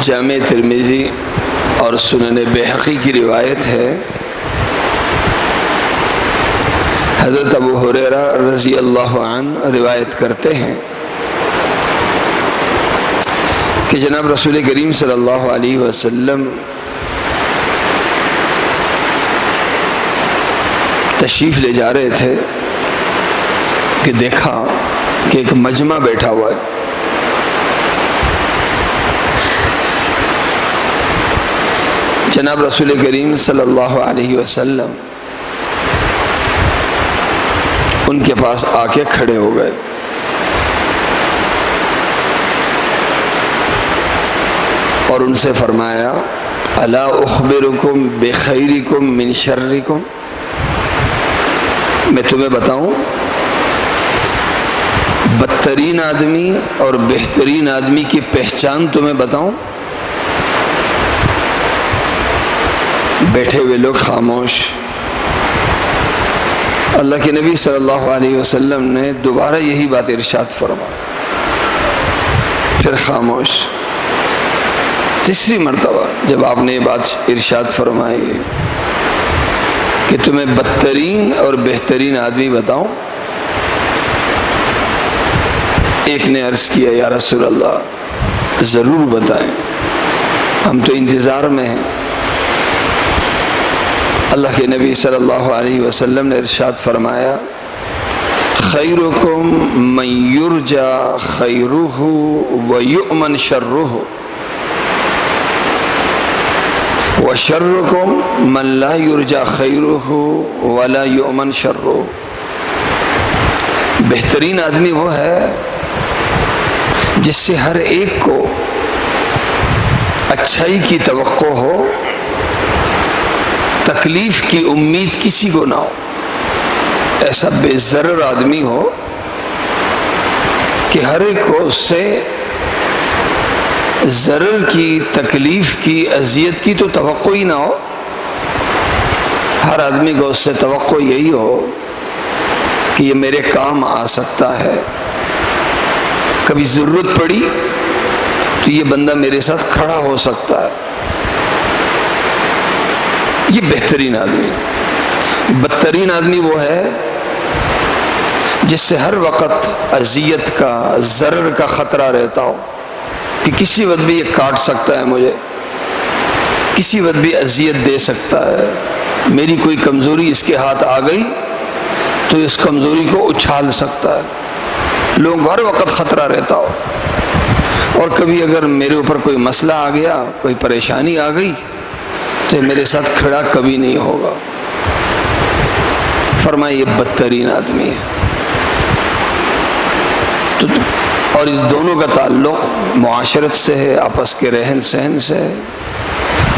جامع ترمذی اور سنن بیہقی کی روایت ہے، حضرت ابو ہریرہ رضی اللہ عنہ روایت کرتے ہیں کہ جناب رسول کریم صلی اللہ علیہ وسلم تشریف لے جا رہے تھے کہ دیکھا کہ ایک مجمع بیٹھا ہوا ہے۔ جناب رسول کریم صلی اللہ علیہ وسلم ان کے پاس آ کے کھڑے ہو گئے۔ اور ان سے فرمایا الا اخبرکم بخیرکم من شرکم، میں تمہیں بتاؤں بدترین آدمی اور بہترین آدمی کی پہچان تمہیں بتاؤں؟ بیٹھے ہوئے لوگ خاموش۔ اللہ کے نبی صلی اللہ علیہ وسلم نے دوبارہ یہی بات ارشاد فرمائی، پھر خاموش۔ تیسری مرتبہ جب آپ نے یہ بات ارشاد فرمائی کہ تمہیں بدترین اور بہترین آدمی بتاؤں، ایک نے عرض کیا یا رسول اللہ ضرور بتائیں، ہم تو انتظار میں ہیں۔ اللہ کے نبی صلی اللہ علیہ وسلم نے ارشاد فرمایا خیرکم من یرجا خیرہ ویؤمن شرہ وشرکم من لا یرجا خیرہ ولا یؤمن شرہ۔ بہترین آدمی وہ ہے جس سے ہر ایک کو اچھائی کی توقع ہو، تکلیف کی امید کسی کو نہ ہو۔ ایسا بے ضرر آدمی ہو کہ ہر ایک کو اس سے ضرر کی، تکلیف کی، اذیت کی تو توقع ہی نہ ہو۔ ہر آدمی کو اس سے توقع یہی ہو کہ یہ میرے کام آ سکتا ہے، کبھی ضرورت پڑی تو یہ بندہ میرے ساتھ کھڑا ہو سکتا ہے۔ یہ بہترین آدمی۔ بدترین آدمی وہ ہے جس سے ہر وقت اذیت کا، ضرر کا خطرہ رہتا ہو کہ کسی وقت بھی یہ کاٹ سکتا ہے مجھے، کسی وقت بھی اذیت دے سکتا ہے، میری کوئی کمزوری اس کے ہاتھ آ گئی تو اس کمزوری کو اچھال سکتا ہے، لوگوں کو ہر وقت خطرہ رہتا ہو۔ اور کبھی اگر میرے اوپر کوئی مسئلہ آ گیا، کوئی پریشانی آ گئی تو یہ میرے ساتھ کھڑا کبھی نہیں ہوگا۔ فرمائے یہ بدترین آدمی ہے۔ اور اس دونوں کا تعلق معاشرت سے ہے، آپس کے رہن سہن سے ہے۔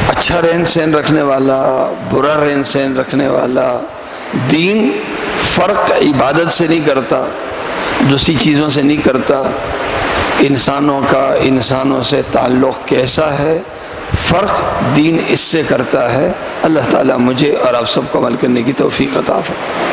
اچھا رہن سہن رکھنے والا، برا رہن سہن رکھنے والا، دین فرق عبادت سے نہیں کرتا، دوسری چیزوں سے نہیں کرتا، انسانوں کا انسانوں سے تعلق کیسا ہے، فرق دین اس سے کرتا ہے۔ اللہ تعالیٰ مجھے اور آپ سب کو عمل کرنے کی توفیق عطا فرمائے۔